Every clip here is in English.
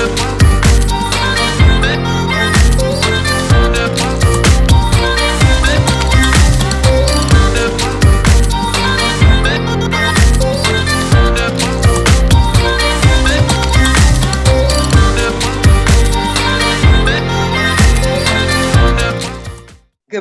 Good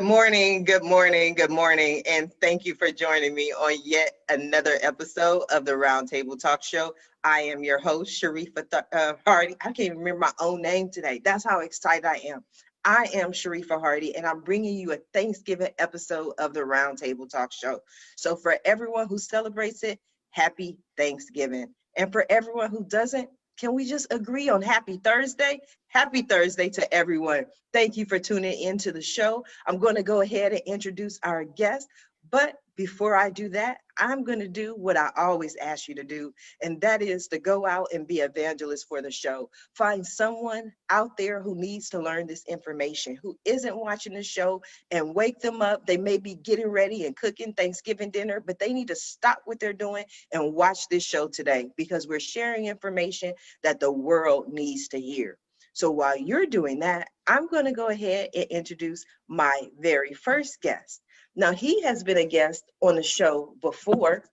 morning, good morning, good morning, and thank you for joining me on yet another episode of the Roundtable Talk Show. I am your host, Hardy. I can't even remember my own name today. That's how excited I am. I am Sharifa Hardy, and I'm bringing you a Thanksgiving episode of the Roundtable Talk Show. So for everyone who celebrates it, happy Thanksgiving. And for everyone who doesn't, can we just agree on happy Thursday? Happy Thursday to everyone. Thank you for tuning into the show. I'm going to go ahead and introduce our guest. But before I do that, I'm going to do what I always ask you to do, and that is to go out and be evangelist for the show. Find someone out there who needs to learn this information, who isn't watching the show, and wake them up. They may be getting ready and cooking Thanksgiving dinner, but they need to stop what they're doing and watch this show today, because we're sharing information that the world needs to hear. So while you're doing that, I'm going to go ahead and introduce my very first guest. Now, he has been a guest on the show before,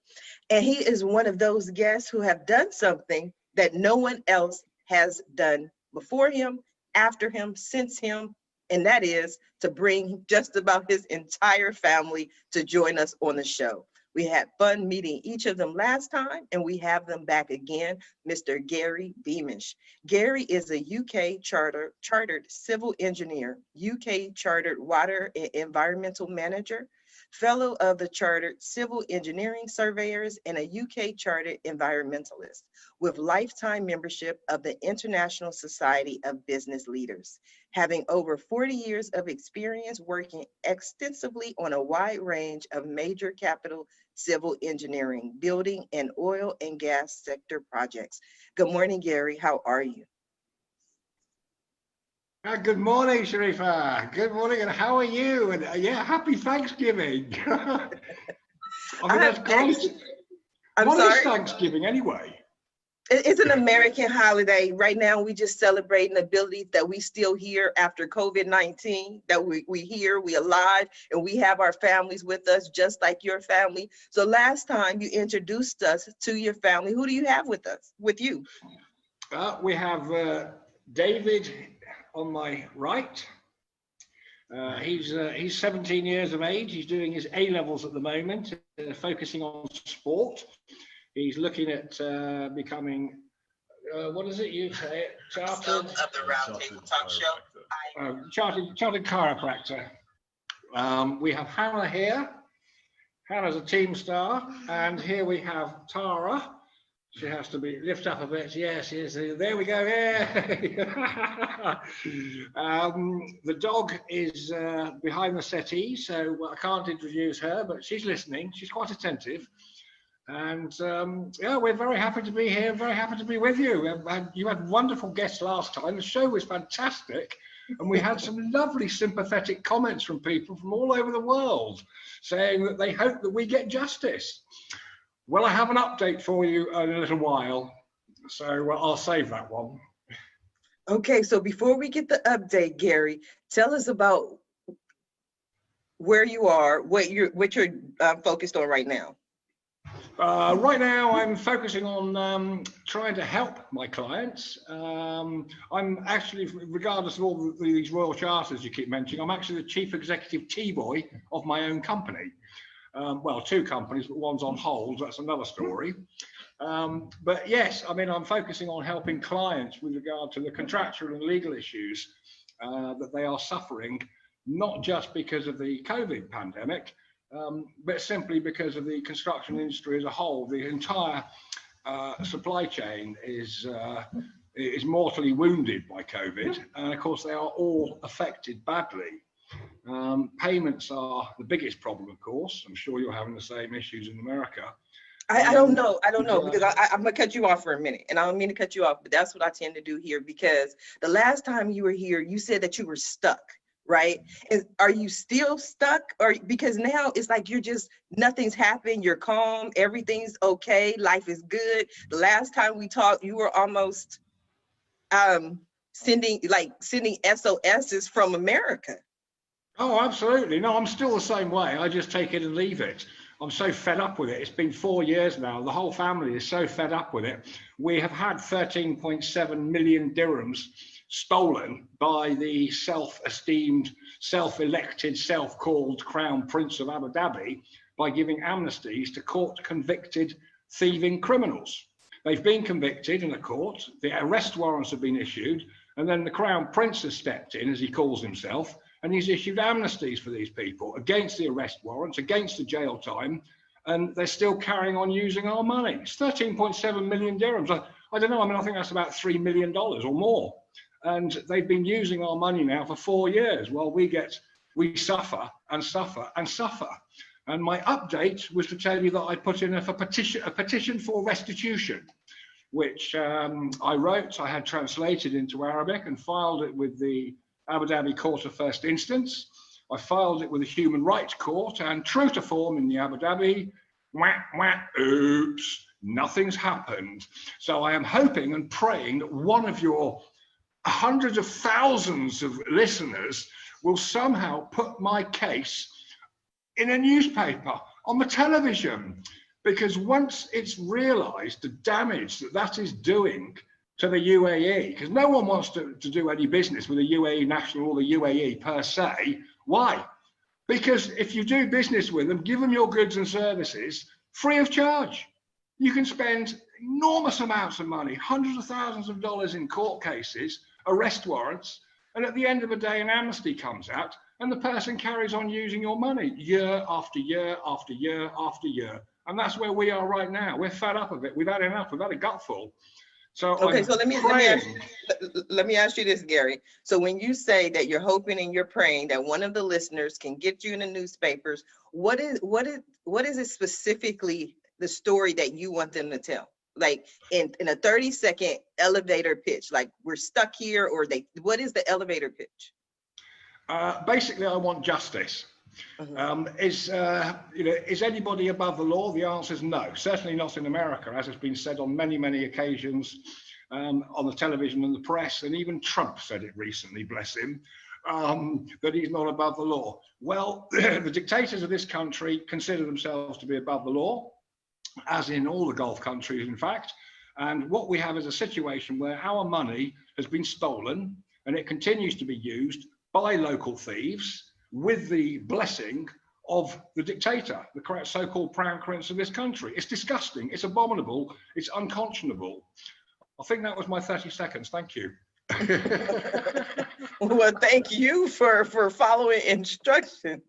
and he is one of those guests who have done something that no one else has done before him, after him, since him, and that is to bring just about his entire family to join us on the show. We had fun meeting each of them last time, and we have them back again, Mr. Gary Beamish. Gary is a UK chartered civil engineer, UK chartered water and environmental manager, fellow of the Chartered Civil Engineering Surveyors, and a UK chartered environmentalist with lifetime membership of the International Society of Business Leaders. Having over 40 years of experience working extensively on a wide range of major capital civil engineering, building, and oil and gas sector projects. Good morning, Gary. How are you? Good morning, Sharifa. Good morning, and how are you? And yeah, happy Thanksgiving. I mean, that's great. What is Thanksgiving anyway? It's an American holiday. Right now, we just celebrating the ability that we still here after COVID-19, that we here, we alive, and we have our families with us, just like your family. So last time you introduced us to your family, who do you have with us, with you? We have David on my right. He's 17 years of age. He's doing his A-levels at the moment, focusing on sport. He's looking at becoming, what is it you say? Chartered of the Roundtable Talk Show. Chartered chiropractor. We have Hannah here. Hannah's a team star. And here we have Tara. She has to be lift up a bit. Yes, yes. There we go. Yeah. The dog is behind the settee, so I can't introduce her, but she's listening. She's quite attentive. And yeah, we're very happy to be here, very happy to be with you. You had wonderful guests last time. The show was fantastic. And we had some lovely sympathetic comments from people from all over the world saying that they hope that we get justice. Well, I have an update for you in a little while, so I'll save that one. Okay, so before we get the update, Gary, tell us about where you are, what you're focused on right now. Right now, I'm focusing on trying to help my clients. I'm actually, regardless of all these royal charters you keep mentioning, I'm actually the chief executive T-boy of my own company. Well, two companies, but one's on hold. That's another story. But yes, I mean, I'm focusing on helping clients with regard to the contractual and legal issues that they are suffering, not just because of the COVID pandemic, but simply because of the construction industry as a whole. The entire supply chain is mortally wounded by COVID, and of course they are all affected badly. Payments are the biggest problem, of course. I'm sure you're having the same issues in America. I don't know, because I'm gonna cut you off for a minute, and I don't mean to cut you off, but that's what I tend to do here, because the last time you were here, you said that you were stuck, right? Are you still stuck? Or because now it's like you're just, nothing's happened, you're calm, everything's okay, life is good. The last time we talked, you were almost sending SOSs from America. Oh, absolutely. No, I'm still the same way. I just take it and leave it. I'm so fed up with it. It's been 4 years now. The whole family is so fed up with it. We have had 13.7 million dirhams stolen by the self-esteemed, self-elected, self-called Crown Prince of Abu Dhabi by giving amnesties to court-convicted thieving criminals. They've been convicted in a court, the arrest warrants have been issued, and then the Crown Prince has stepped in, as he calls himself, and he's issued amnesties for these people against the arrest warrants, against the jail time, and they're still carrying on using our money. It's 13.7 million dirhams. I don't know, I mean, I think that's about $3 million or more. And they've been using our money now for 4 years. Well, we suffer and suffer and suffer. And my update was to tell you that I put in a petition for restitution, which I wrote, I had translated into Arabic and filed it with the Abu Dhabi Court of First Instance. I filed it with the Human Rights Court, and true to form in the Abu Dhabi, oops, nothing's happened. So I am hoping and praying that one of your hundreds of thousands of listeners will somehow put my case in a newspaper, on the television, because once it's realized the damage that is doing to the UAE, because no one wants to do any business with the UAE national or the UAE per se. Why? Because if you do business with them, give them your goods and services free of charge. You can spend enormous amounts of money, hundreds of thousands of dollars in court cases, arrest warrants, and at the end of the day, an amnesty comes out, and the person carries on using your money year after year after year after year. And that's where we are right now. We're fed up of it. We've had enough. We've had a gutful. So okay, so let me ask you this, Gary. So when you say that you're hoping and you're praying that one of the listeners can get you in the newspapers, what is it specifically the story that you want them to tell? Like in a 30-second elevator pitch, like we're stuck here, or what is the elevator pitch? Basically, I want justice. Is anybody above the law? The answer is no. Certainly not in America, as has been said on many, many occasions on the television and the press, and even Trump said it recently, bless him, that he's not above the law. Well, the dictators of this country consider themselves to be above the law, as in all the Gulf countries, in fact. And what we have is a situation where our money has been stolen, and it continues to be used by local thieves with the blessing of the dictator, the so-called Crown Prince of this country. It's disgusting, it's abominable, it's unconscionable. I think that was my 30 seconds, thank you. Well, thank you for following instructions.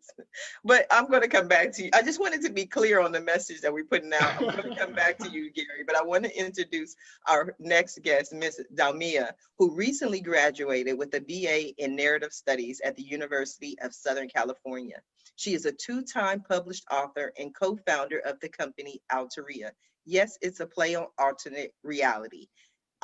But I'm going to come back to you. I just wanted to be clear on the message that we're putting out. I'm going to come back to you, Gary, but I want to introduce our next guest, Ms. Dalmia, who recently graduated with a BA in Narrative Studies at the University of Southern California. She is a 2-time published author and co-founder of the company Alterea. Yes, it's a play on alternate reality.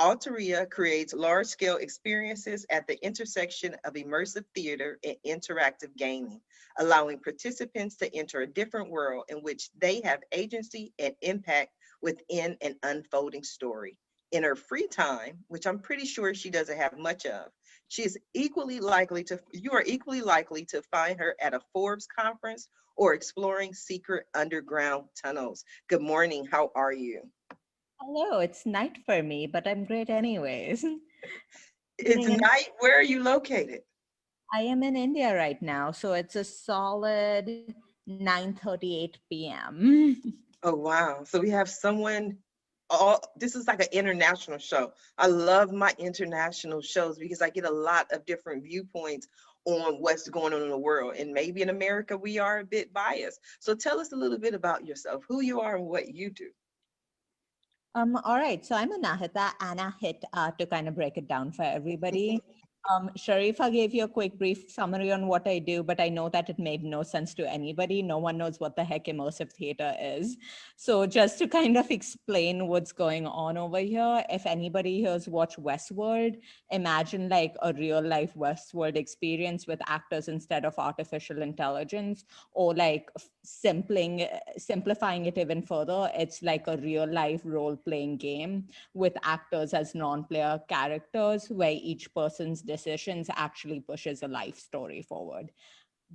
Alterea creates large-scale experiences at the intersection of immersive theater and interactive gaming, allowing participants to enter a different world in which they have agency and impact within an unfolding story. In her free time, which I'm pretty sure she doesn't have much of, you are equally likely to find her at a Forbes conference or exploring secret underground tunnels. Good morning, how are you? Hello, it's night for me, but I'm great anyways. It's night. Where are you located? I am in India right now, so it's a solid 9:38 p.m. Oh, wow. So we have someone, this is like an international show. I love my international shows because I get a lot of different viewpoints on what's going on in the world. And maybe in America, we are a bit biased. So tell us a little bit about yourself, who you are and what you do. All right, so I'm Anahita to kind of break it down for everybody. Sharifa gave you a quick brief summary on what I do, but I know that it made no sense to anybody. No one knows what the heck immersive theater is. So just to kind of explain what's going on over here, if anybody here has watched Westworld, imagine like a real life Westworld experience with actors instead of artificial intelligence, or like simplifying it even further, it's like a real life role playing game with actors as non-player characters where each person's decisions actually pushes a life story forward.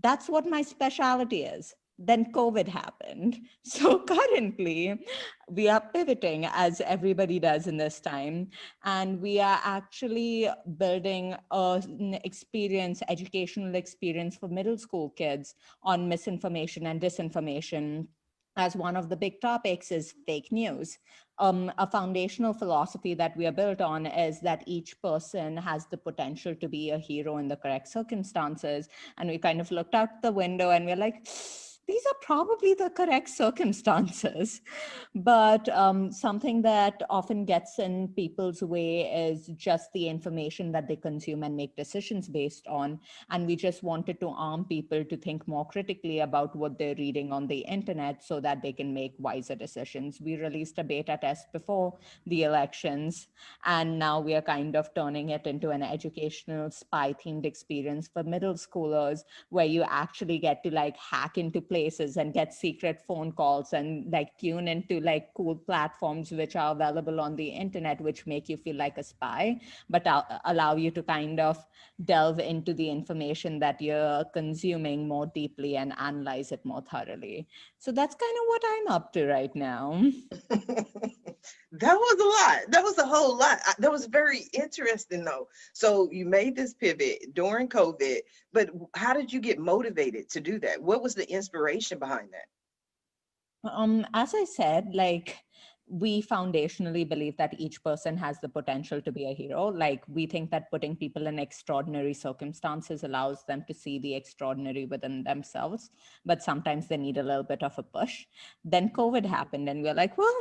That's what my specialty is. Then COVID happened. So currently, we are pivoting as everybody does in this time. And we are actually building an experience, educational experience for middle school kids on misinformation and disinformation, as one of the big topics is fake news. A foundational philosophy that we are built on is that each person has the potential to be a hero in the correct circumstances. And we kind of looked out the window and we're like, these are probably the correct circumstances. But something that often gets in people's way is just the information that they consume and make decisions based on. And we just wanted to arm people to think more critically about what they're reading on the internet so that they can make wiser decisions. We released a beta test before the elections, and now we are kind of turning it into an educational spy themed experience for middle schoolers, where you actually get to like hack into places and get secret phone calls and like tune into like cool platforms which are available on the internet, which make you feel like a spy, but allow you to kind of delve into the information that you're consuming more deeply and analyze it more thoroughly. So that's kind of what I'm up to right now. That was a lot. That was a whole lot. That was very interesting, though. So you made this pivot during COVID, but how did you get motivated to do that? What was the inspiration behind that? As I said, like we foundationally believe that each person has the potential to be a hero. Like we think that putting people in extraordinary circumstances allows them to see the extraordinary within themselves, but sometimes they need a little bit of a push. Then COVID happened and we're like, well,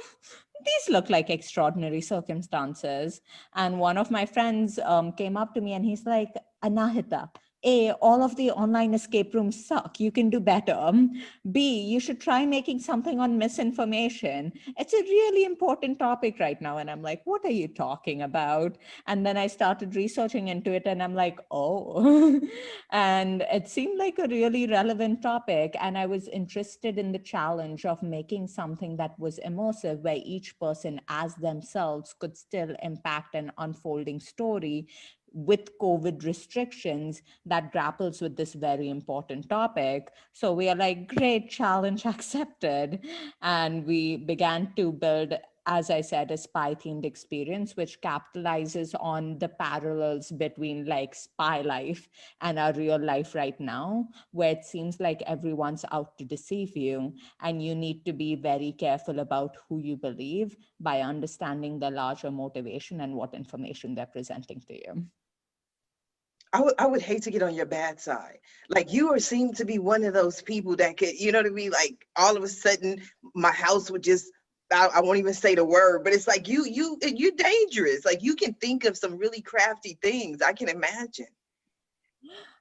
these look like extraordinary circumstances. And one of my friends came up to me and he's like, Anahita, A, all of the online escape rooms suck. You can do better. B, you should try making something on misinformation. It's a really important topic right now. And I'm like, what are you talking about? And then I started researching into it and I'm like, oh. And it seemed like a really relevant topic. And I was interested in the challenge of making something that was immersive, where each person as themselves could still impact an unfolding story with COVID restrictions that grapples with this very important topic. So we are like, great, challenge accepted. And we began to build, as I said, a spy themed experience, which capitalizes on the parallels between like spy life and our real life right now, where it seems like everyone's out to deceive you. And you need to be very careful about who you believe by understanding the larger motivation and what information they're presenting to you. I would hate to get on your bad side. Like you are seem to be one of those people that could, you know what I mean? Like all of a sudden my house would just, I won't even say the word, but it's like you're dangerous. Like you can think of some really crafty things. I can imagine.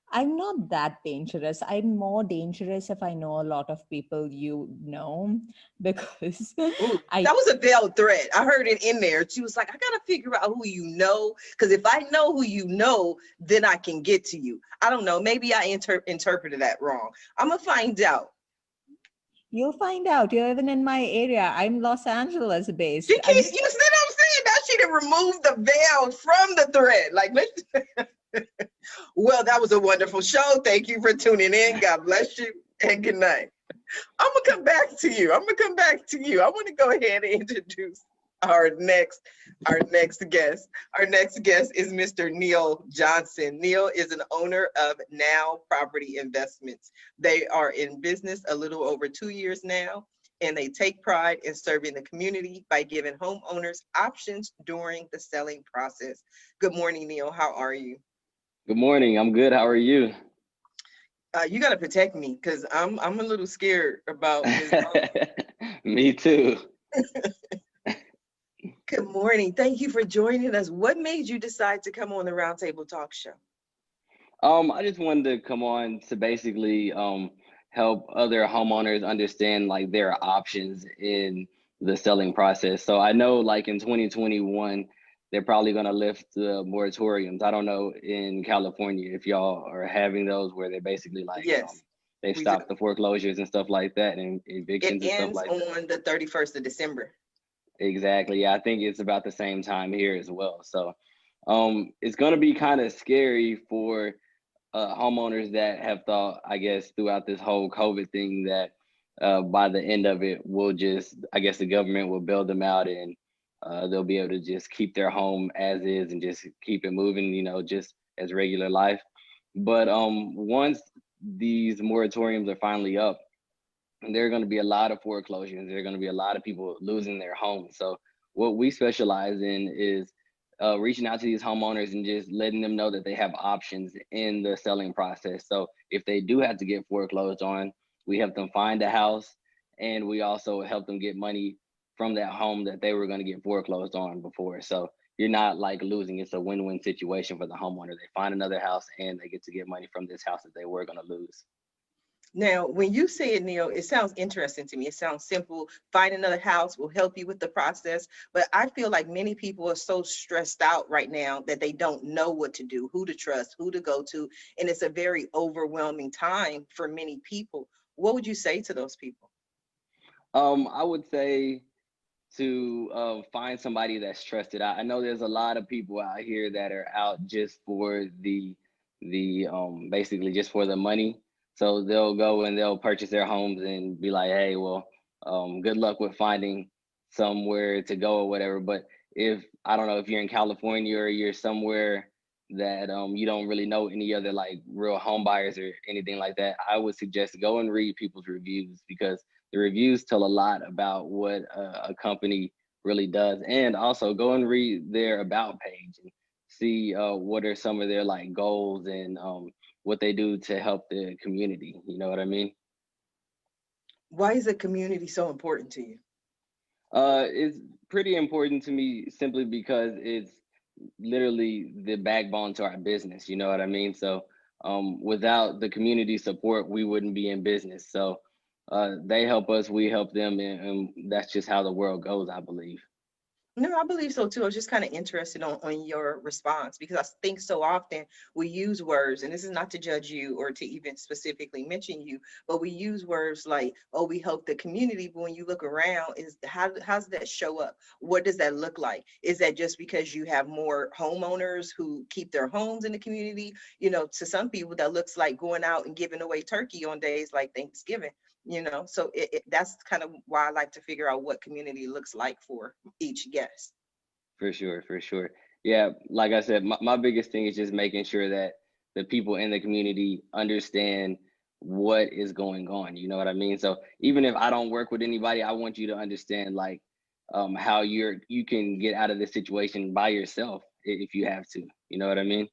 I'm not that dangerous. I'm more dangerous if I know a lot of people you know, because Ooh, I that was a veiled threat. I heard it in there. She was like, I gotta figure out who you know, because if I know who you know, then I can get to you. I don't know. Maybe I interpreted that wrong. I'm gonna find out. you'll find out. You're even in my area. I'm Los Angeles based. She can't. You see what I'm saying? Now she done removed the veil from the thread. Like, let's. Well, that was a wonderful show. Thank you for tuning in. God bless you and good night. I'm gonna come back to you. I want to go ahead and introduce our next guest. Our next guest is Mr. Neal Johnson. Neal is an owner of Now Property Investments. They are in business a little over 2 years now, and they take pride in serving the community by giving homeowners options during the selling process. Good morning, Neal. How are you? Good morning. I'm good. How are you? You got to protect me because I'm a little scared about this. Me too. Good morning. Thank you for joining us. What made you decide to come on the Roundtable Talk Show? I just wanted to come on to basically help other homeowners understand like their options in the selling process. So I know like in 2021, they're probably going to lift the moratoriums. I don't know in California if y'all are having those where they basically like Yes, they've we do. stopped the foreclosures and stuff like that and It evictions and stuff ends like that. on the 31st of December. Exactly. Yeah, I think it's about the same time here as well. So it's going to be kind of scary for homeowners that have thought, I guess, throughout this whole COVID thing that by the end of it, we'll just, I guess the government will build them out and they'll be able to just keep their home as is and just keep it moving, you know, just as regular life. But once these moratoriums are finally up, there are going to be a lot of foreclosures. There are going to be a lot of people losing their homes. So what we specialize in is reaching out to these homeowners and just letting them know that they have options in the selling process. So if they do have to get foreclosed on, we help them find a house, and we also help them get money from that home that they were going to get foreclosed on before. So you're not like losing. It's a win-win situation for the homeowner. They find another house and they get to get money from this house that they were going to lose. Now, when you say it, Neil, it sounds interesting to me. It sounds simple. Find another house will help you with the process. But I feel like many people are so stressed out right now that they don't know what to do, who to trust, who to go to. And it's a very overwhelming time for many people. What would you say to those people? I would say to find somebody that's trusted. I know there's a lot of people out here that are out just for the basically just for the money. So they'll go and they'll purchase their homes and be like, hey, well, good luck with finding somewhere to go or whatever. But if I don't know if you're in California or you're somewhere that you don't really know any other like real home buyers or anything like that, I would suggest go and read people's reviews because the reviews tell a lot about what a company really does, and also go and read their about page and see what are some of their like goals and what they do to help the community. You know what I mean? Why is the community so important to you? It's pretty important to me simply because it's literally the backbone to our business. You know what I mean? So without the community support, we wouldn't be in business. So they help us, we help them, and that's just how the world goes, I believe. No, I believe so too. I was just kind of interested on your response because I think so often we use words, and this is not to judge you or to even specifically mention you, but we use words like, oh, we help the community. But when you look around, is how's that show up? What does that look like? Is that just because you have more homeowners who keep their homes in the community? You know, to some people that looks like going out and giving away turkey on days like Thanksgiving. You know, so that's kind of why I like to figure out what community looks like for each guest. For sure, for sure. Yeah, like I said, my biggest thing is just making sure that the people in the community understand what is going on. You know what I mean? So even if I don't work with anybody, I want you to understand like how you can get out of this situation by yourself if you have to. You know what I mean?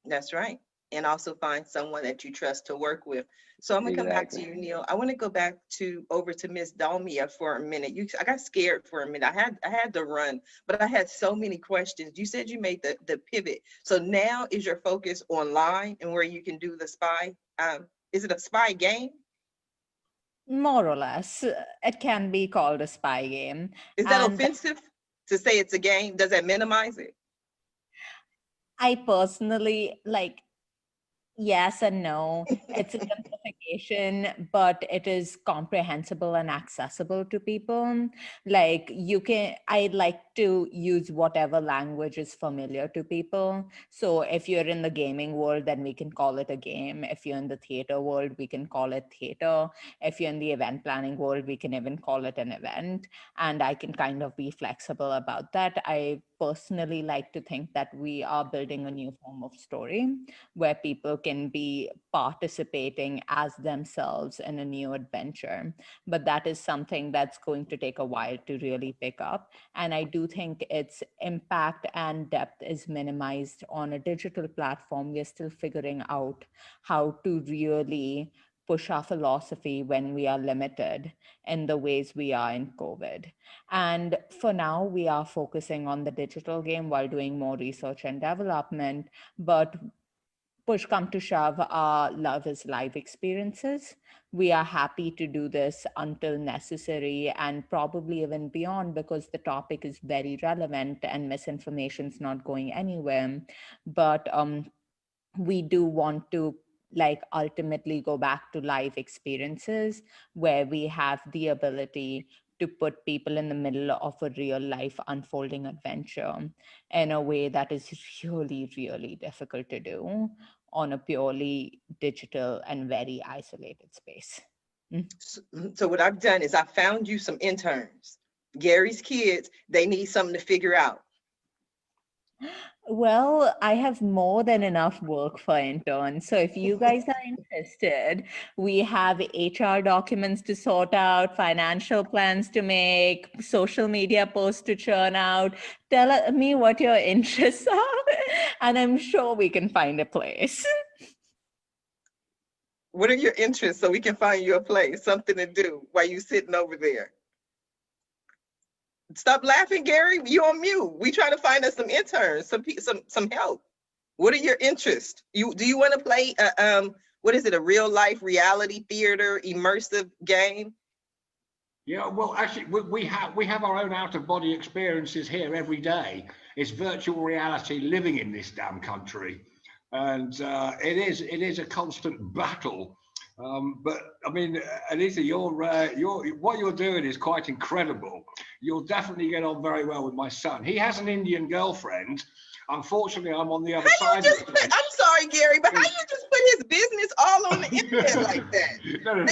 That's right. And also find someone that you trust to work with. So I'm gonna come back to Exactly. you, Neil. I want to go back to over to Miss Dalmia for a minute. I got scared for a minute. I had to run, but I had so many questions. You said you made the pivot. So now is your focus online and where you can do the spy? Is it a spy game? More or less. It can be called a spy game. Is that And offensive to say it's a game? Does that minimize it? I personally like yes and no. It's a simplification, but it is comprehensible and accessible to people. Like I like to use whatever language is familiar to people. So if you're in the gaming world, then we can call it a game. If you're in the theater world, we can call it theater. If you're in the event planning world, we can even call it an event. And I can kind of be flexible about that. I personally like to think that we are building a new form of story where people can be participating as themselves in a new adventure. But that is something that's going to take a while to really pick up. And I do think its impact and depth is minimized on a digital platform. We're still figuring out how to really push our philosophy when we are limited in the ways we are in COVID. And for now, we are focusing on the digital game while doing more research and development. But push come to shove, our love is live experiences. We are happy to do this until necessary and probably even beyond, because the topic is very relevant and misinformation is not going anywhere. But we do want to ultimately go back to live experiences where we have the ability to put people in the middle of a real life unfolding adventure in a way that is really, really difficult to do on a purely digital and very isolated space. So what I've done is I found you some interns. Gary's kids, they need something to figure out. Well, I have more than enough work for interns. So if you guys are interested, we have HR documents to sort out, financial plans to make, social media posts to churn out. Tell me what your interests are, and I'm sure we can find a place. What are your interests so we can find you a place, something to do while you sitting over there? Stop laughing, Gary. You on mute. We trying to find us some interns, some help. What are your interests? Do you want to play what is it, a real life reality theater immersive game? Yeah, well, actually, we have our own out of body experiences here every day. It's virtual reality living in this damn country, and it is a constant battle. But I mean, Anahita, what you're doing is quite incredible. You'll definitely get on very well with my son. He has an Indian girlfriend. Unfortunately, I'm on the other side. I'm sorry, Gary, but how you just put his business all on the internet like that? No,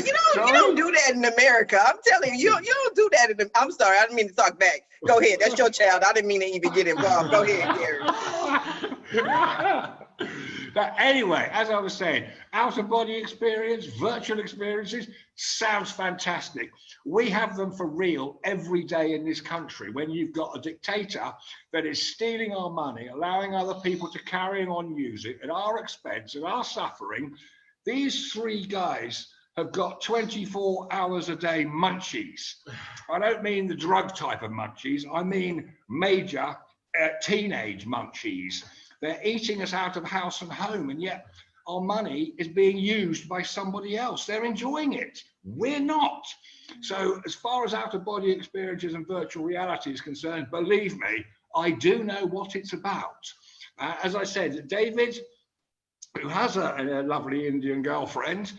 you don't do that in America. I'm telling you, you don't do that in. I'm sorry, I didn't mean to talk back. Go ahead, that's your child. I didn't mean to even get involved. Go ahead, Gary. But anyway, as I was saying, out-of-body experience, virtual experiences, sounds fantastic. We have them for real every day in this country. When you've got a dictator that is stealing our money, allowing other people to carry on using at our expense, at our suffering, these three guys have got 24 hours a day munchies. I don't mean the drug type of munchies. I mean major teenage munchies. They're eating us out of house and home, and yet our money is being used by somebody else. They're enjoying it. We're not. So as far as out-of-body experiences and virtual reality is concerned, believe me, I do know what it's about. As I said, David, who has a lovely Indian girlfriend,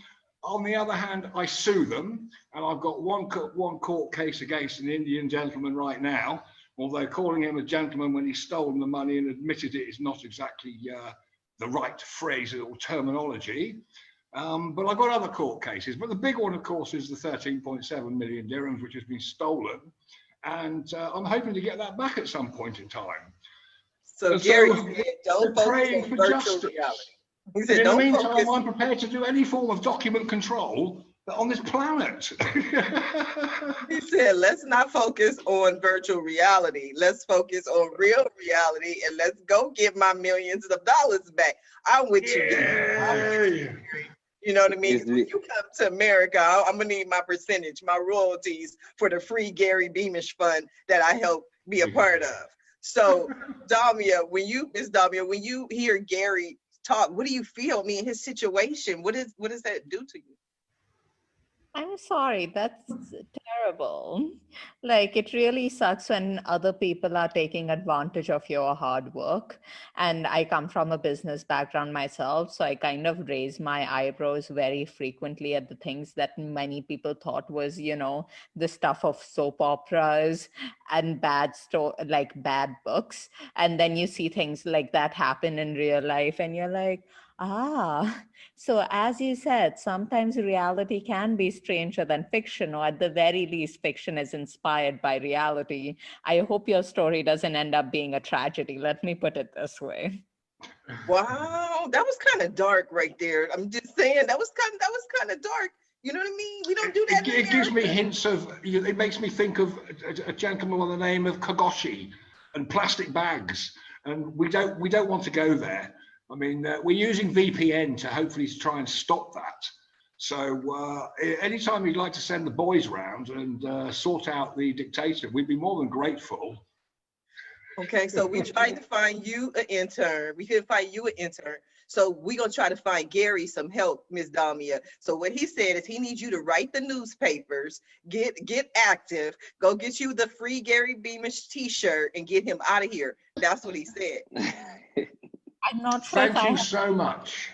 on the other hand, I sue them, and I've got one court case against an Indian gentleman right now, although calling him a gentleman when he's stolen the money and admitted it is not exactly the right phrase or terminology. But I've got other court cases. But the big one, of course, is the 13.7 million dirhams, which has been stolen. And I'm hoping to get that back at some point in time. So Gary said, don't focus on virtual reality. He said, in the meantime, I'm prepared to do any form of document control on this planet. He said, let's not focus on virtual reality. Let's focus on real reality, and let's go get my millions of dollars back. I'm with you, Gary. You know what I mean? When you come to America, I'm gonna need my percentage, my royalties for the free Gary Beamish fund that I help be a part of. So, Dalmia, Miss Dalmia, when you hear Gary talk, what do you feel? I mean, his situation, what does that do to you? I'm sorry, that's terrible. Like, it really sucks when other people are taking advantage of your hard work. And I come from a business background myself, so I kind of raise my eyebrows very frequently at the things that many people thought was, the stuff of soap operas and bad books. And then you see things like that happen in real life, and you're like, so as you said, sometimes reality can be stranger than fiction, or at the very least, fiction is inspired by reality. I hope your story doesn't end up being a tragedy. Let me put it this way. Wow, that was kind of dark right there. I'm just saying that was kind of dark. You know what I mean? We don't do that. It gives me hints of. It makes me think of a gentleman by the name of Kagoshi and plastic bags, and we don't want to go there. I mean, we're using VPN to hopefully try and stop that. So anytime you'd like to send the boys round and sort out the dictator, we'd be more than grateful. Okay, so we tried to find you an intern. We couldn't find you an intern. So we're gonna try to find Gary some help, Ms. Dalmia. So what he said is he needs you to write the newspapers, get active, go get you the free Gary Beamish t-shirt and get him out of here. That's what he said. I'm not sure if Thank I you have so much.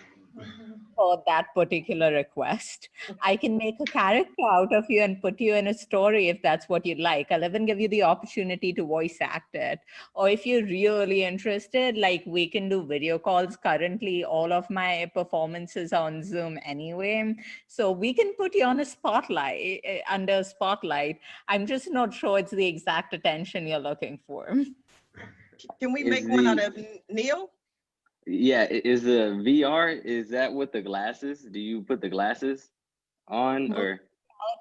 for that particular request. I can make a character out of you and put you in a story if that's what you'd like. I'll even give you the opportunity to voice act it. Or if you're really interested, like we can do video calls. Currently, all of my performances are on Zoom anyway. So we can put you on a spotlight, under spotlight. I'm just not sure it's the exact attention you're looking for. Can we Is make one out the of Neil? Yeah, is the VR, is that with the glasses? Do you put the glasses on or?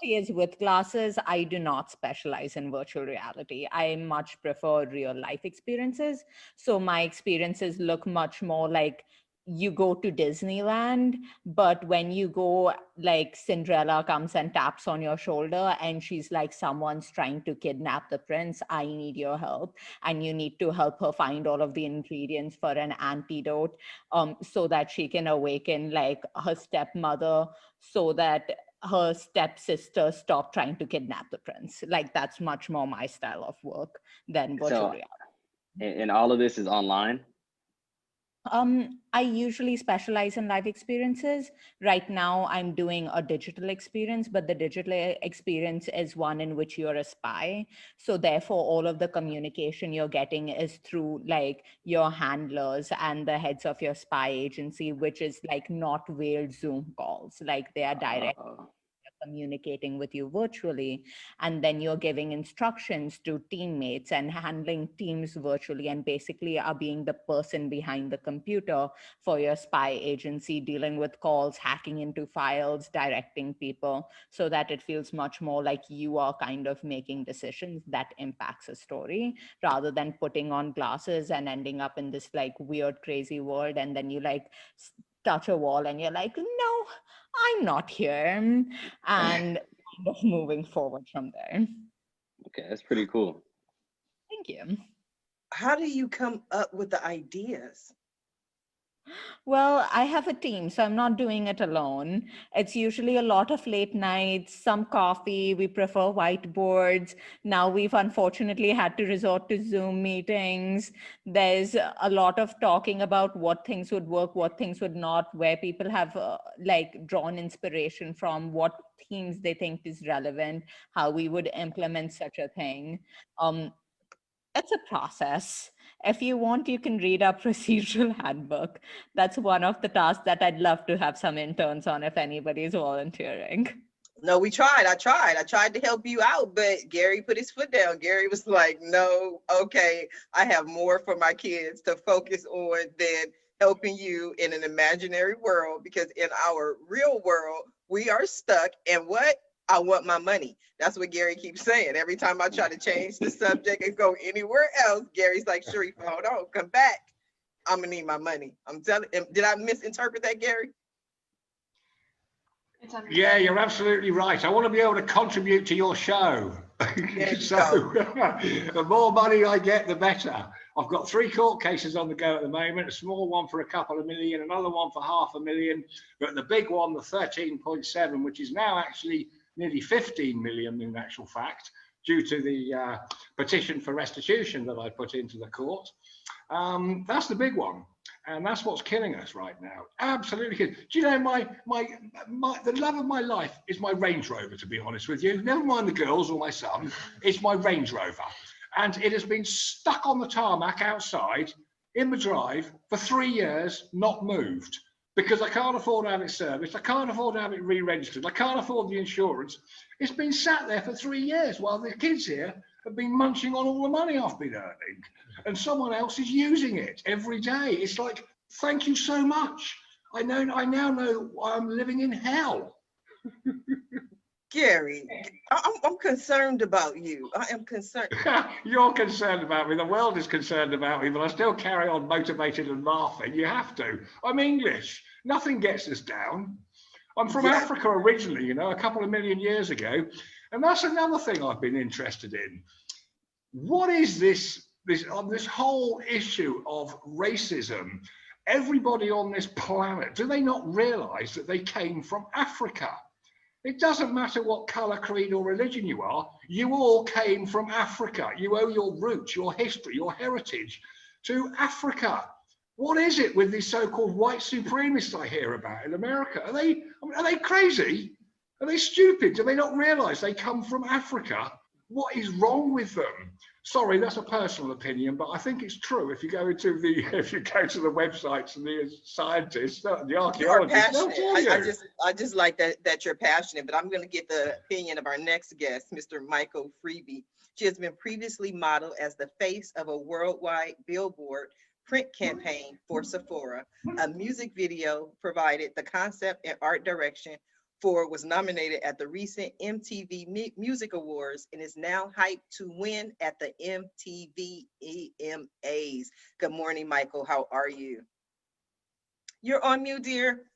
Reality is with glasses. I do not specialize in virtual reality. I much prefer real life experiences. So my experiences look much more like you go to Disneyland, but when you go, like Cinderella comes and taps on your shoulder and she's like, someone's trying to kidnap the prince. I need your help. And you need to help her find all of the ingredients for an antidote so that she can awaken like her stepmother, so that her stepsister stopped trying to kidnap the prince. Like that's much more my style of work than virtual So, reality. and all of this is online? I usually specialize in live experiences. Right now, I'm doing a digital experience, but the digital experience is one in which you're a spy. So therefore, all of the communication you're getting is through like your handlers and the heads of your spy agency, which is like not veiled Zoom calls. Like they are direct Uh, communicating with you virtually, and then you're giving instructions to teammates and handling teams virtually, and basically are being the person behind the computer for your spy agency, dealing with calls, hacking into files, directing people, so that it feels much more like you are kind of making decisions that impacts a story, rather than putting on glasses and ending up in this like weird crazy world, and then you like touch a wall and you're like, no, I'm not here, and kind of moving forward from there. okay, that's pretty cool. Thank you. How do you come up with the ideas? Well, I have a team, so I'm not doing it alone. It's usually a lot of late nights, some coffee. We prefer whiteboards. Now we've unfortunately had to resort to Zoom meetings. There's a lot of talking about what things would work, what things would not, where people have like drawn inspiration from, what themes they think is relevant, how we would implement such a thing. Um, it's a process. If you want, you can read our procedural handbook. That's one of the tasks that I'd love to have some interns on if anybody's volunteering. No, we tried. I tried to help you out, but Gary put his foot down. Gary was like, no, okay, I have more for my kids to focus on than helping you in an imaginary world, because in our real world, we are stuck. And what? I want my money. That's what Gary keeps saying. Every time I try to change the subject and go anywhere else, Gary's like, Sharifa, hold on, come back. I'm gonna need my money. I'm telling him, did I misinterpret that, Gary? Yeah, you're absolutely right. I want to be able to contribute to your show. So the more money I get, the better. I've got 3 court cases on the go at the moment, a small one for a couple of million, another one for $500,000, but the big one, the 13.7, which is now actually nearly 15 million in actual fact, due to the petition for restitution that I put into the court. That's the big one. And that's what's killing us right now. Absolutely. Do you know, the love of my life is my Range Rover, to be honest with you. Never mind the girls or my son, it's my Range Rover. And it has been stuck on the tarmac outside in the drive for 3 years, not moved, because I can't afford to have it serviced. I can't afford to have it re-registered. I can't afford the insurance. It's been sat there for 3 years while the kids here have been munching on all the money I've been earning. And someone else is using it every day. It's like, thank you so much. I now know I'm living in hell. Gary, I'm concerned about you. I am concerned. You're concerned about me. The world is concerned about me, but I still carry on motivated and laughing. You have to. I'm English. Nothing gets us down. I'm from Africa originally, you know, a couple of million years ago. And that's another thing I've been interested in. What is this this whole issue of racism. Everybody on this planet, do they not realize that they came from Africa? It doesn't matter what color, creed, or religion you are. You all came from Africa. You owe your roots, your history, your heritage to Africa. What is it with these so-called white supremacists I hear about in America? Are they crazy? Are they stupid? Do they not realize they come from Africa? What is wrong with them? Sorry, that's a personal opinion, but I think it's true. If you go to the websites and the scientists, the archaeologists, they'll tell you. I just like that you're passionate, but I'm going to get the opinion of our next guest, Mr. Michael Freeby. She has been previously modeled as the face of a worldwide billboard print campaign for Sephora. A music video provided the concept and art direction for was nominated at the recent MTV Music Awards and is now hyped to win at the MTV EMAs. Good morning, Michael. How are you? You're on mute, dear.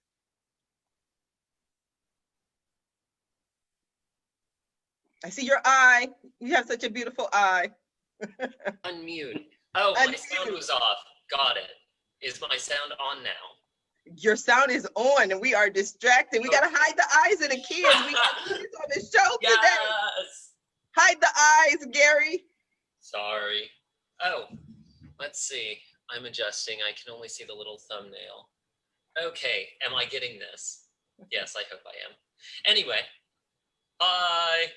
I see your eye. You have such a beautiful eye. Unmute. Oh, my sound was off. Got it. Is my sound on now? Your sound is on and we are distracted. We got to hide the eyes of the kids. We got kids on the show today. Hide the eyes, Gary. Sorry. Oh, let's see. I'm adjusting. I can only see the little thumbnail. Okay, am I getting this? Yes, I hope I am. Anyway, hi.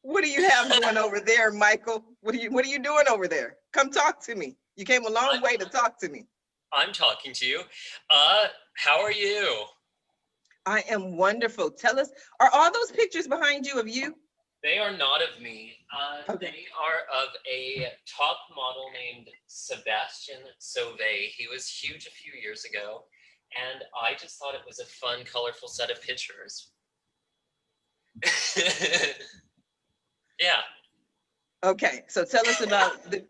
What do you have going over there, Michael? What are you doing over there? Come talk to me. You came a long way to talk to me. I'm talking to you. How are you? I am wonderful. Tell us, are all those pictures behind you of you? They are not of me. Okay. They are of a top model named Sebastian Sauvé. He was huge a few years ago, and I just thought it was a fun, colorful set of pictures. Yeah. Okay, so tell us about the.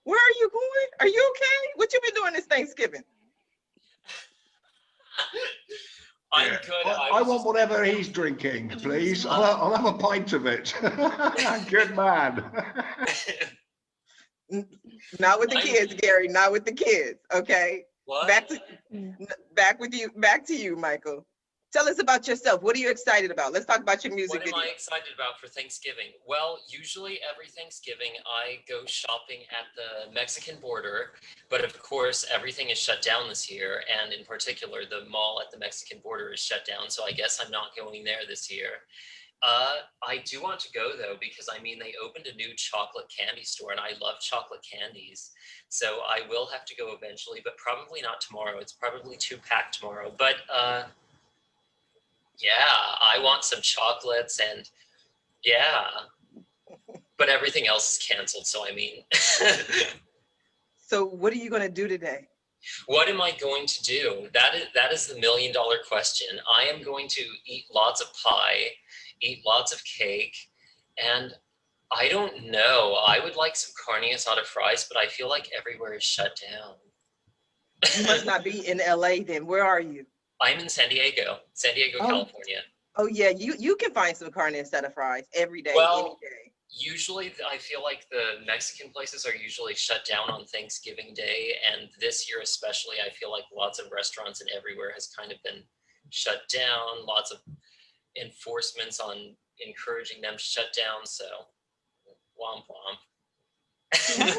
Where are you going? Are you okay? What you been doing this Thanksgiving? I'm good. I want whatever he's drinking, please. I'll have a pint of it. Good man. Not with the kids, Gary. Not with the kids. Okay. What? Back to you, Michael. Tell us about yourself. What are you excited about? Let's talk about your music video. What am I excited about for Thanksgiving? Well, usually every Thanksgiving I go shopping at the Mexican border, but of course everything is shut down this year, and in particular the mall at the Mexican border is shut down, so I guess I'm not going there this year. I do want to go though, because I mean they opened a new chocolate candy store and I love chocolate candies, so I will have to go eventually, but probably not tomorrow. It's probably too packed tomorrow, but yeah, I want some chocolates and yeah, but everything else is canceled. So, I mean, So what are you going to do today? what am I going to do? That is the $1 million question. I am going to eat lots of pie, eat lots of cake, and I don't know. I would like some carne asada fries, but I feel like everywhere is shut down. You must not be in LA then. Where are you? I'm in San Diego, California. Oh yeah, you can find some carne asada fries every day, Well, any day. Usually, I feel like the Mexican places are usually shut down on Thanksgiving Day, and this year especially, I feel like lots of restaurants and everywhere has kind of been shut down. Lots of enforcements on encouraging them to shut down. So, womp womp.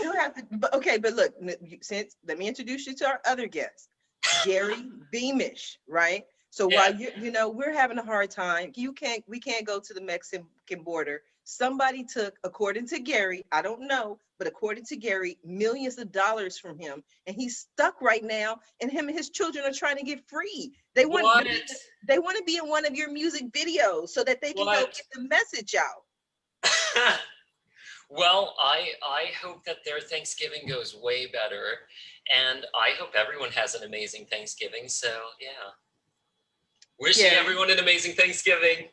You have to, okay, but look, let me introduce you to our other guest, Gary Beamish, right? So Yeah. while we're having a hard time, we can't go to the Mexican border. Somebody took, according to Gary, I don't know, but according to Gary, millions of dollars from him, and he's stuck right now, and him and his children are trying to get free. They want to be in one of your music videos so that they can go get the message out. Well, I hope that their Thanksgiving goes way better, and I hope everyone has an amazing Thanksgiving. So yeah, wishing everyone an amazing Thanksgiving.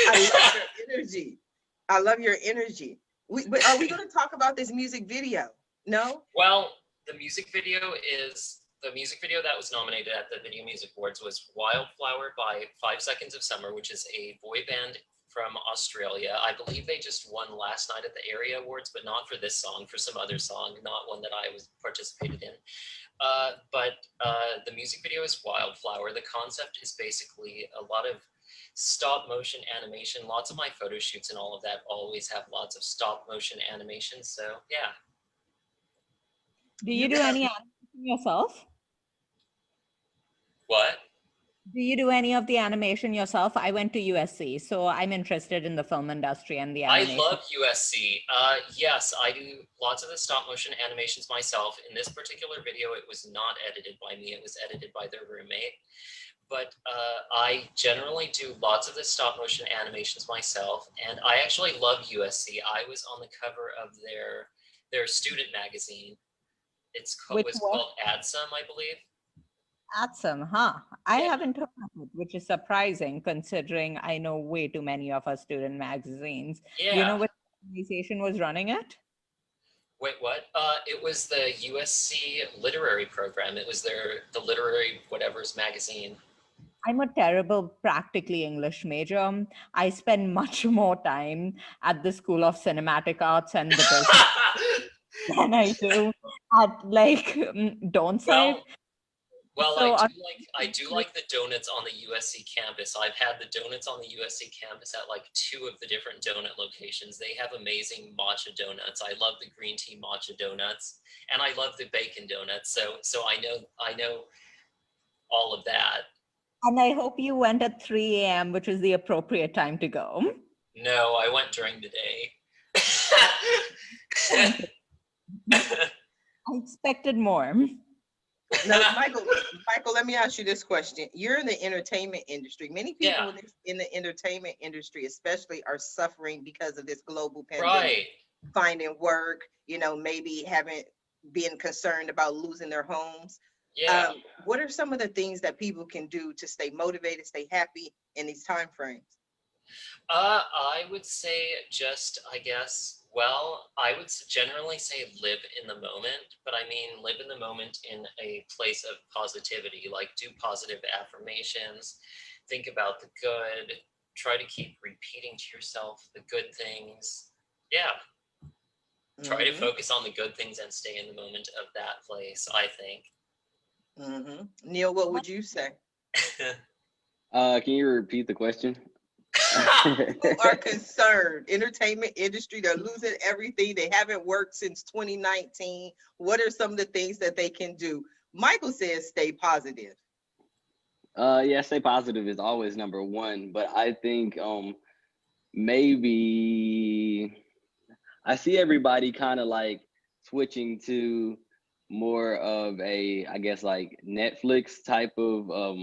I love your energy. I love your energy. But are we going to talk about this music video? No? Well, the music video that was nominated at the Video Music Awards was Wildflower by 5 Seconds of Summer, which is a boy band from Australia. I believe they just won last night at the Area Awards, but not for this song, for some other song, not one that I was participated in. But the music video is Wildflower. The concept is basically a lot of stop motion animation. Lots of my photo shoots and all of that always have lots of stop motion animation. So yeah. Do you do any animation yourself? What? Do you do any of the animation yourself? I went to USC, so I'm interested in the film industry and the animation. I love USC. Yes, I do lots of the stop motion animations myself. In this particular video, it was not edited by me. It was edited by their roommate. But I generally do lots of the stop motion animations myself. And I actually love USC. I was on the cover of their student magazine. It was called ADSUM, I believe. ADSUM, huh? I Yeah. haven't heard of it, which is surprising considering I know way too many of our student magazines. Yeah. Do you know what organization was running it? Wait, what? It was the USC literary program. It was the literary whatever's magazine. I'm a terrible practically English major. I spend much more time at the School of Cinematic Arts and the business than I do at like Donside. Well, So I do like the donuts on the USC campus. I've had the donuts on the USC campus at like 2 of the different donut locations. They have amazing matcha donuts. I love the green tea matcha donuts, and I love the bacon donuts. So I know all of that. And I hope you went at 3 a.m., which is the appropriate time to go. No, I went during the day. I expected more. Now, Michael, let me ask you this question. You're in the entertainment industry. Many people in the entertainment industry, especially, are suffering because of this global pandemic. Right. Finding work, maybe being concerned about losing their homes. Yeah. What are some of the things that people can do to stay motivated, stay happy in these time frames? I would say I would generally say live in the moment, but I mean live in the moment in a place of positivity, like do positive affirmations, think about the good, try to keep repeating to yourself the good things. Yeah. Try to focus on the good things and stay in the moment of that place, I think. Neal, what would you say? Can you repeat the question? People are concerned. Entertainment industry, they're losing everything. They haven't worked since 2019. What are some of the things that they can do? Michael says stay positive. Yeah, stay positive is always number one, but I think maybe I see everybody kind of like switching to more of a, I guess, like Netflix type of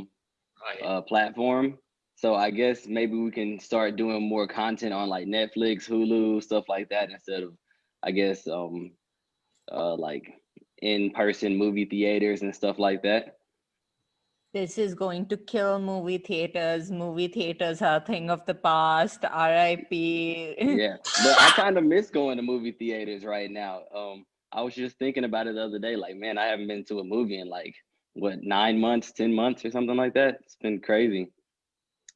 platform. So I guess maybe we can start doing more content on like Netflix, Hulu, stuff like that, instead of, I guess, like in-person movie theaters and stuff like that. This is going to kill movie theaters. Movie theaters are a thing of the past. RIP. Yeah, but I kind of miss going to movie theaters right now. I was just thinking about it the other day, like, man, I haven't been to a movie in like, what, 9 months, 10 months or something like that. It's been crazy.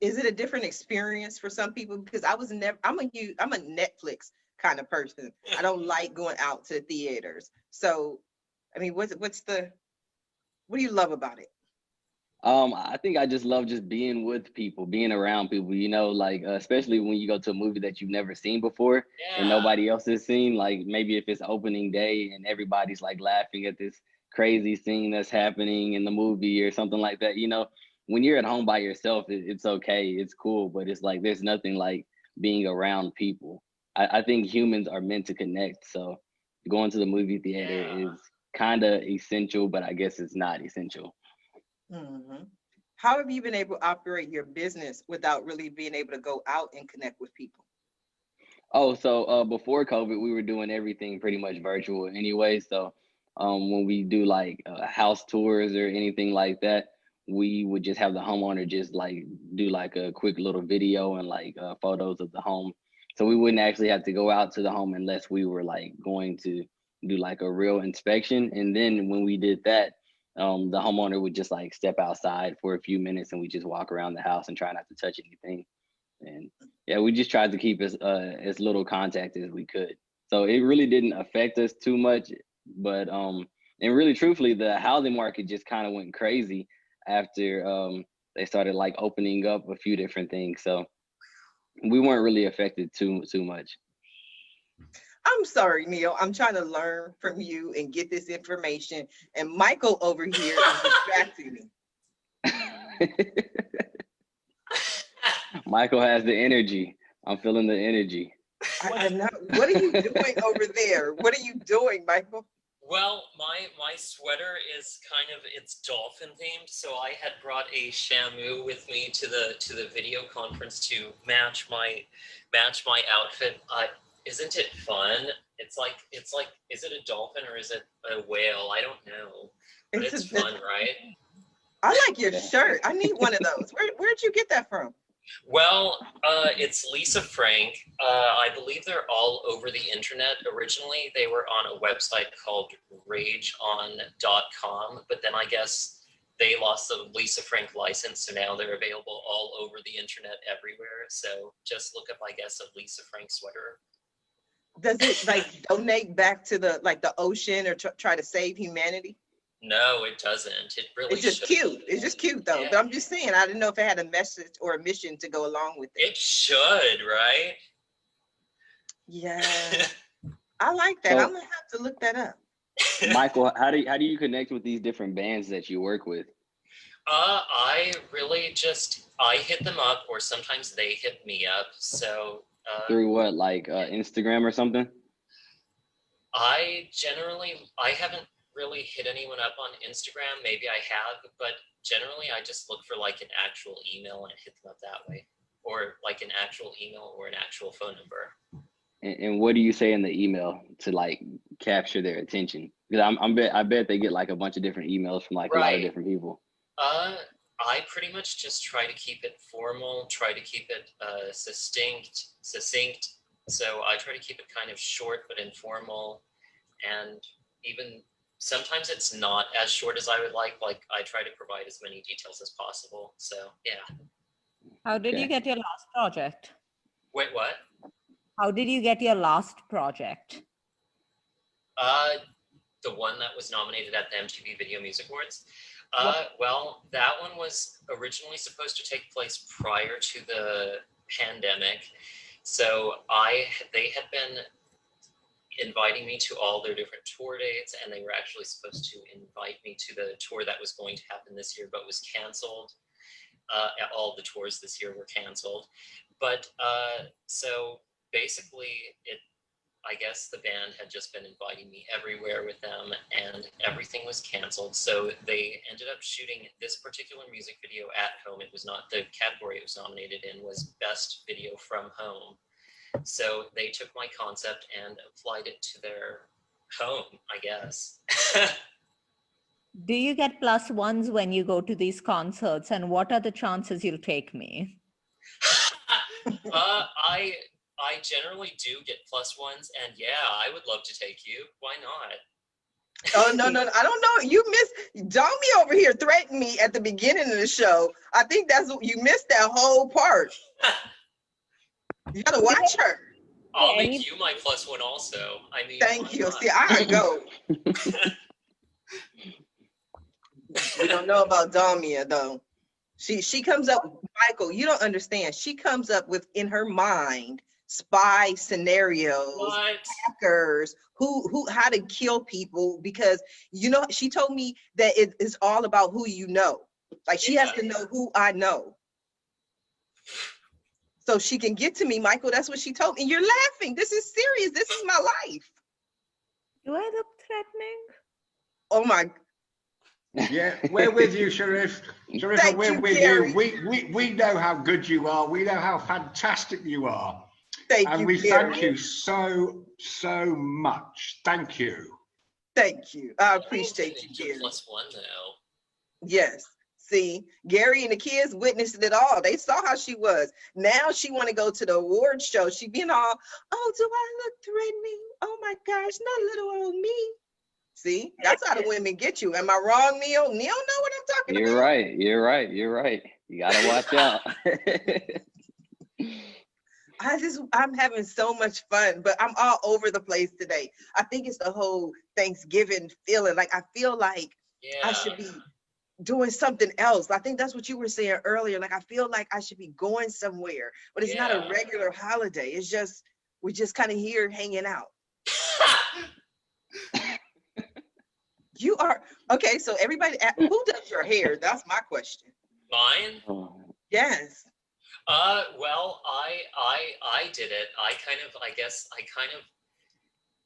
Is it a different experience for some people? Because I'm a Netflix kind of person. I don't like going out to theaters. So, I mean, what do you love about it? I think I just love just being with people, being around people, like especially when you go to a movie that you've never seen before and nobody else has seen, like maybe if it's opening day and everybody's like laughing at this crazy scene that's happening in the movie or something like that, when you're at home by yourself, it's okay, it's cool, but it's like there's nothing like being around people. I think humans are meant to connect, so going to the movie theater is kind of essential, but I guess it's not essential. How have you been able to operate your business without really being able to go out and connect with people? Oh, so before COVID, we were doing everything pretty much virtual anyway. So when we do like house tours or anything like that, we would just have the homeowner just like do like a quick little video and like photos of the home. So we wouldn't actually have to go out to the home unless we were like going to do like a real inspection. And then when we did that, the homeowner would just like step outside for a few minutes and we just walk around the house and try not to touch anything. And Yeah, we just tried to keep as little contact as we could. So it really didn't affect us too much. But and really truthfully, the housing market just kind of went crazy after they started like opening up a few different things. So we weren't really affected too much. I'm sorry, Neal. I'm trying to learn from you and get this information. And Michael over here is distracting me. Michael has the energy. I'm feeling the energy. I'm not, what are you doing over there? What are you doing, Michael? Well, my sweater is kind of, it's dolphin themed, so I had brought a Shamu with me to the video conference to match my outfit. Isn't it fun? It's like, is it a dolphin or is it a whale? I don't know, but it's fun, right? I like your shirt. I need one of those. Where'd you get that from? Well, it's Lisa Frank. I believe they're all over the internet. Originally, they were on a website called rageon.com, but then I guess they lost the Lisa Frank license, so now they're available all over the internet everywhere. So just look up, I guess, a Lisa Frank sweater. Does it like donate back to the ocean or try to save humanity? No, it doesn't. It really It's just cute. It's just cute though. Yeah. But I'm just saying, I didn't know if it had a message or a mission to go along with it. It should, right? Yeah, I like that. So, I'm gonna have to look that up. Michael, how do you connect with these different bands that you work with? I really just, I hit them up, or sometimes they hit me up. So Through what, like Instagram or something? I haven't really hit anyone up on Instagram. Maybe I have, but generally I just look for like an actual email and hit them up that way, or like an actual email or an actual phone number. And what do you say in the email to like capture their attention? Because I bet they get like a bunch of different emails from like a lot of different people. I pretty much just try to keep it formal, try to keep it succinct. So I try to keep it kind of short but informal, and even sometimes it's not as short as I would like. Like I try to provide as many details as possible. So yeah. How did you get your last project? Wait, what? How did you get your last project? The one that was nominated at the MTV Video Music Awards. Well, that one was originally supposed to take place prior to the pandemic. So they had been inviting me to all their different tour dates, and they were actually supposed to invite me to the tour that was going to happen this year, but was canceled. All the tours this year were canceled. But so basically I guess the band had just been inviting me everywhere with them, and everything was canceled. So they ended up shooting this particular music video at home. It was not, the category it was nominated in was Best Video from Home. So they took my concept and applied it to their home, I guess. Do you get +1s when you go to these concerts, and what are the chances you'll take me? I generally do get +1s, and yeah, I would love to take you. Why not? Oh, no, I don't know. You missed, Dalmia over here threatened me at the beginning of the show. I think that's what you missed, that whole part. You gotta watch her. I'll make you my +1 also. I mean, thank you. See, I gotta go. We don't know about Dalmia though. She comes up, Michael, you don't understand. She comes up with, in her mind, spy scenarios, hackers, how to kill people, because she told me that it is all about who you know. Like she has to know who I know, so she can get to me, Michael. That's what she told me. And you're laughing. This is serious. This is my life. Do I look threatening? Oh my. Yeah, we're with you, Sharif. Sharif, we're with you. We know how good you are. We know how fantastic you are. Thank you, we Gary. thank you so much. Thank you. Thank you. I appreciate you, Gary. +1 though. Yes. See, Gary and the kids witnessed it all. They saw how she was. Now she want to go to the award show. She being all, oh, do I look threatening? Oh my gosh, not little old me. See, that's how the women get you. Am I wrong, Neal? Neal know what I'm talking about. You're right. You gotta watch out. I'm having so much fun, but I'm all over the place today. I think it's the whole Thanksgiving feeling. Like I feel like I should Yeah. be doing something else. I think that's what you were saying earlier. Like I feel like I should be going somewhere, but it's not a Yeah. regular holiday. It's just we're just kind of here hanging out. You are okay. So everybody, who does your hair? That's my question. Mine? Oh, Yes. Well, I did it.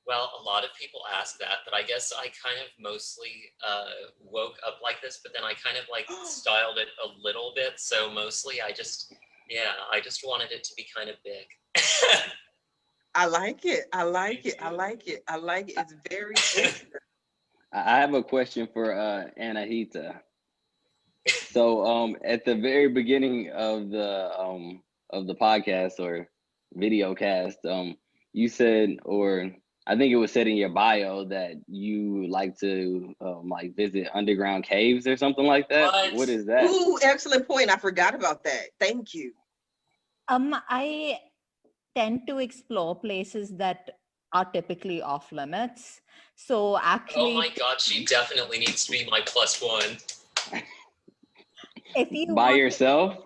Well, a lot of people ask that, but I guess I kind of mostly woke up like this, but then I kind of like styled it a little bit. So mostly I just wanted it to be kind of big. I like it. I like it. I like it. I like it. It's very interesting. I have a question for Anahita. So at the very beginning of the podcast or video cast, you said, or I think it was said in your bio, that you like to like visit underground caves or something like that. What is that? Ooh, excellent point. I forgot about that. Thank you. I tend to explore places that are typically off limits. So Oh actually, my God, she definitely needs to be my +1. if you By want, yourself?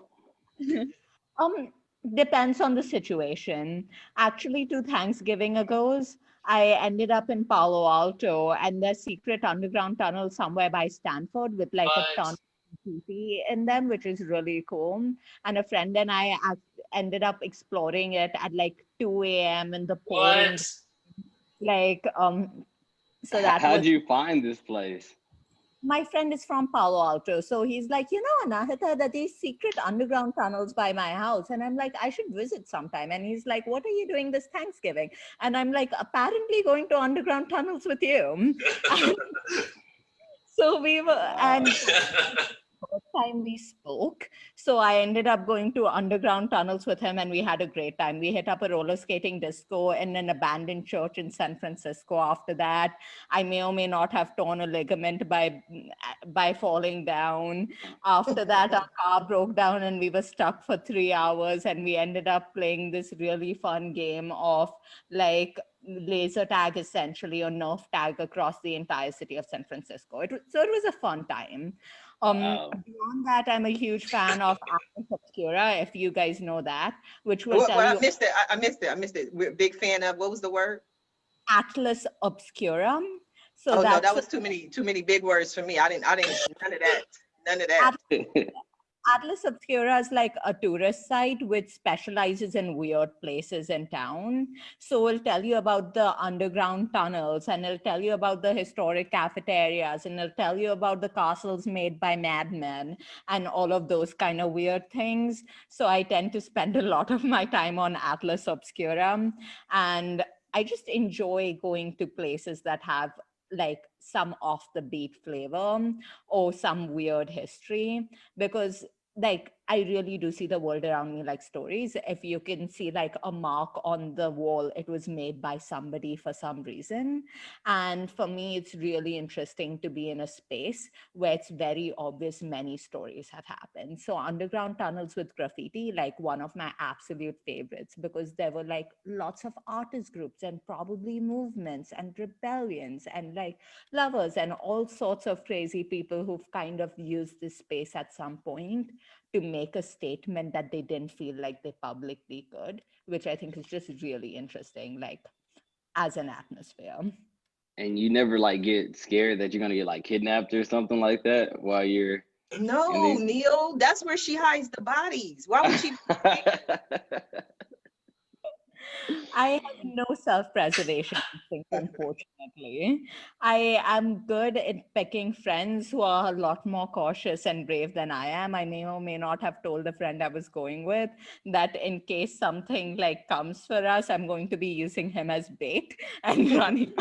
depends on the situation. Actually, 2 Thanksgiving ago's, I ended up in Palo Alto, and there's secret underground tunnel somewhere by Stanford with like a ton But of graffiti in them, which is really cool. And a friend and I ended up exploring it at like 2 a.m. in the pouring, what? like so that How'd was. you find this place? My friend is from Palo Alto. So he's like, Anahita, that these secret underground tunnels by my house. And I'm like, I should visit sometime. And he's like, what are you doing this Thanksgiving? And I'm like, apparently going to underground tunnels with you. So we were, and first time we spoke. So I ended up going to underground tunnels with him and we had a great time. We hit up a roller skating disco in an abandoned church in San Francisco after that. I may or may not have torn a ligament by falling down. After that, our car broke down and we were stuck for 3 hours and we ended up playing this really fun game of like laser tag, essentially, or nerf tag across the entire city of San Francisco. So it was a fun time. Wow. Beyond that, I'm a huge fan of Atlas Obscura, if you guys know that, which will Well, tell I you missed it. I missed it. I missed it. We're a big fan of, what was the word? Atlas Obscura. So Oh no, that's that was too many big words for me. I didn't none of that. None of that. Atlas Obscura is like a tourist site which specializes in weird places in town. So it'll tell you about the underground tunnels and it'll tell you about the historic cafeterias and it'll tell you about the castles made by madmen and all of those kind of weird things. So I tend to spend a lot of my time on Atlas Obscura, and I just enjoy going to places that have like some off the beat flavor or some weird history, because like I really do see the world around me like stories. If you can see like a mark on the wall, it was made by somebody for some reason. And for me, it's really interesting to be in a space where it's very obvious many stories have happened. So underground tunnels with graffiti, like one of my absolute favorites, because there were like lots of artist groups and probably movements and rebellions and like lovers and all sorts of crazy people who've kind of used this space at some point to make a statement that they didn't feel like they publicly could, which I think is just really interesting, like as an atmosphere. And you never like get scared that you're gonna get like kidnapped or something like that while you're No, in these? Neil, that's where she hides the bodies. Why would she? I have no self-preservation instinct, unfortunately. I am good at picking friends who are a lot more cautious and brave than I am. I may or may not have told a friend I was going with that in case something like comes for us, I'm going to be using him as bait and running.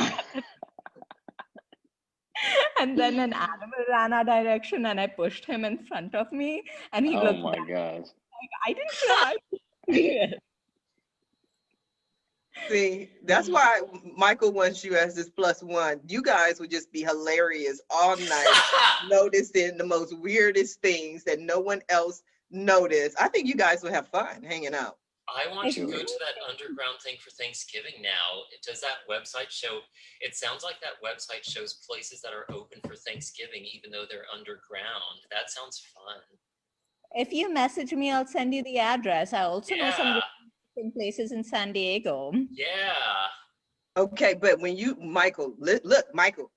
And then an animal ran our direction and I pushed him in front of me and he Oh looked my back gosh. like, I didn't try. See, that's why Michael wants you as this +1. You guys would just be hilarious all night, noticing the most weirdest things that no one else noticed. I think you guys would have fun hanging out. I want to go to that underground thing for Thanksgiving now. Does that website show? It sounds like that website shows places that are open for Thanksgiving, even though they're underground. That sounds fun. If you message me, I'll send you the address. I also know some Yeah, interesting places in San Diego. yeah. Okay, but when you, Michael, look, Michael,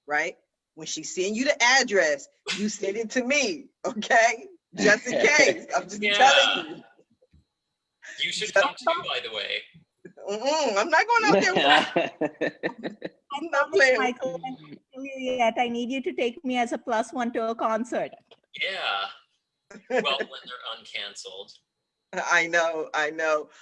right? When she send you the address, you send it to me, okay? Just in case. I'm just telling you. You should come too, by the way. I'm not going out there. I'm not playing. Michael, I can't tell you yet. I need you to take me as a +1 to a concert. Yeah. Well, when they're uncanceled. I know.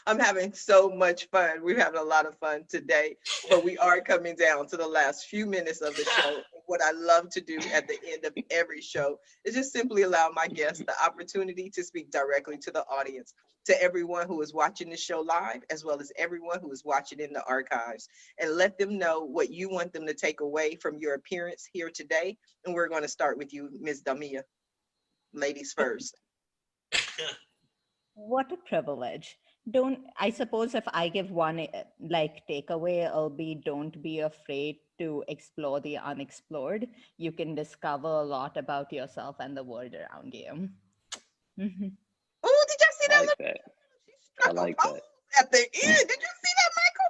I'm having so much fun. We're having a lot of fun today, but we are coming down to the last few minutes of the show. What I love to do at the end of every show is just simply allow my guests the opportunity to speak directly to the audience, to everyone who is watching the show live, as well as everyone who is watching in the archives, and let them know what you want them to take away from your appearance here today. And we're going to start with you, Ms. Dalmia. Ladies first. What a privilege. I suppose if I give one takeaway, it'll be don't be afraid to explore the unexplored. You can discover a lot about yourself and the world around you. Mm-hmm. Oh, did y'all see that? I like that. I like that. At the end, did you see that, Michael?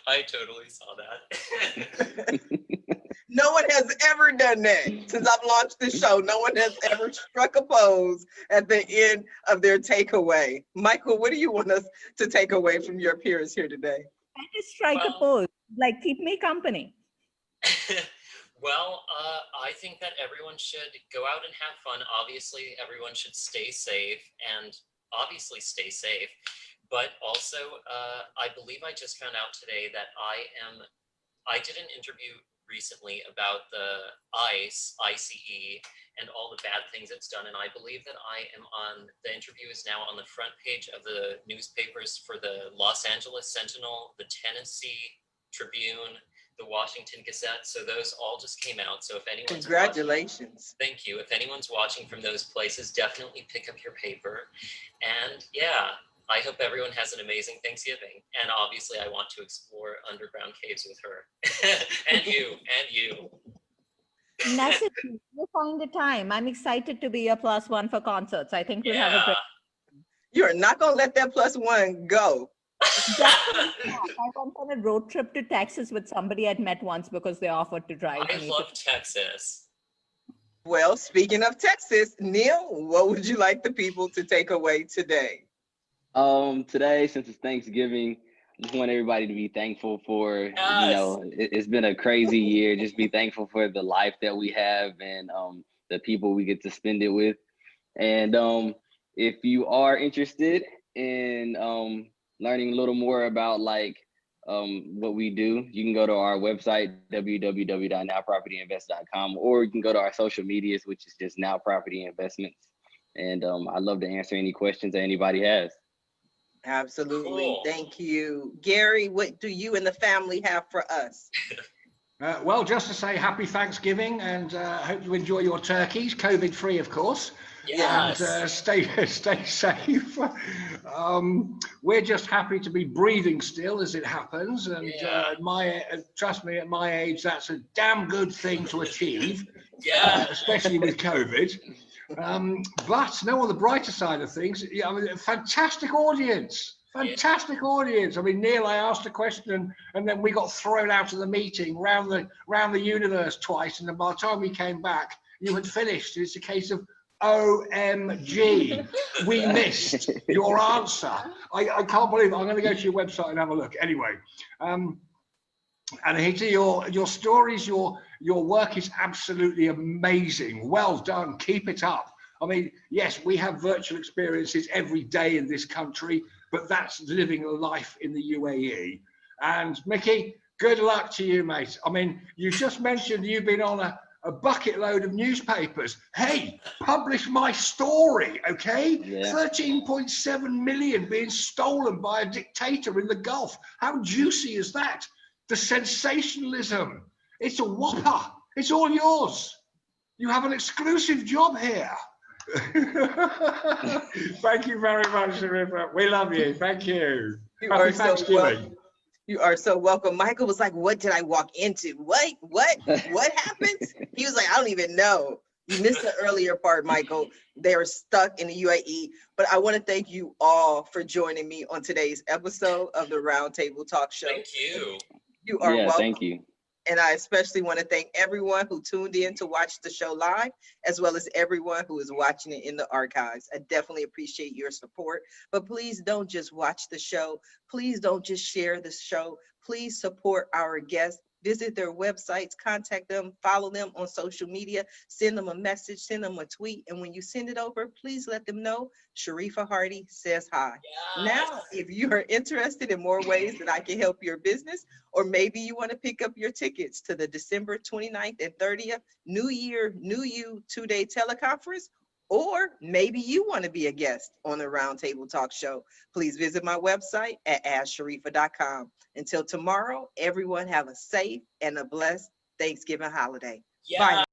I totally saw that. No one has ever done that since I've launched the show. No one has ever struck a pose at the end of their takeaway. Michael, what do you want us to take away from your appearance here today? I just strike a pose, keep me company. Well, I think that everyone should go out and have fun. Obviously, everyone should stay safe and obviously stay safe. But also, I believe I just found out today that I did an interview recently about the ICE, and all the bad things it's done. And I believe that the interview is now on the front page of the newspapers for the Los Angeles Sentinel, the Tennessee Tribune, the Washington Gazette. So those all just came out. So if anyone's Congratulations. thank you. If anyone's watching from those places, definitely pick up your paper. And yeah, I hope everyone has an amazing Thanksgiving. And obviously I want to explore underground caves with her. and you. Message me. We'll find the time. I'm excited to be a +1 for concerts. I think we'll have a great. You're not going to let that +1 go. I went on a road trip to Texas with somebody I'd met once because they offered to drive me. I love Texas. Well, speaking of Texas, Neal, what would you like the people to take away today? Today, since it's Thanksgiving, I just want everybody to be thankful for, it's been a crazy year. Just be thankful for the life that we have and the people we get to spend it with. And if you are interested in learning a little more about what we do, you can go to our website, www.nowpropertyinvest.com, or you can go to our social medias, which is just Now Property Investments. And I'd love to answer any questions that anybody has. Absolutely. Cool. Thank you. Gary, what do you and the family have for us? Well, just to say happy Thanksgiving and hope you enjoy your turkeys, COVID-free, of course. Yes. And stay safe. We're just happy to be breathing still as it happens. And trust me, at my age, that's a damn good thing to achieve, especially with COVID. But no, on the brighter side of things, fantastic audience. Fantastic audience. I mean, Neal, I asked a question and then we got thrown out of the meeting round the universe twice. And then by the time we came back, you had finished. It's a case of OMG, we missed your answer. I can't believe it. I'm going to go to your website and have a look. Anyway, Anahita, your stories, your work is absolutely amazing. Well done. Keep it up. I mean, yes, we have virtual experiences every day in this country, but that's living a life in the UAE. And Mickey, good luck to you, mate. I mean, you just mentioned you've been on a bucket load of newspapers. Hey, publish my story, okay? Yeah. 13.7 million being stolen by a dictator in the Gulf. How juicy is that? The sensationalism. It's a whopper. It's all yours. You have an exclusive job here. Thank you very much, Sharifa. We love you. Thank you. You Happy are so Thanksgiving. welcome. You are so welcome. Michael was like, what did I walk into? What happened? He was like, I don't even know. You missed the earlier part, Michael. They are stuck in the UAE. But I want to thank you all for joining me on today's episode of the Roundtable Talk Show. Thank you. You are Yeah, welcome. thank you. And I especially want to thank everyone who tuned in to watch the show live, as well as everyone who is watching it in the archives. I definitely appreciate your support. But please don't just watch the show. Please don't just share the show. Please support our guests. Visit their websites, contact them, follow them on social media, send them a message, send them a tweet. And when you send it over, please let them know Sharifa Hardy says hi. Yes. Now, if you are interested in more ways that I can help your business, or maybe you want to pick up your tickets to the December 29th and 30th New Year, New You 2-day teleconference, or maybe you want to be a guest on the Roundtable Talk Show, please visit my website at asksharifa.com. Until tomorrow, everyone have a safe and a blessed Thanksgiving holiday. Yeah. Bye.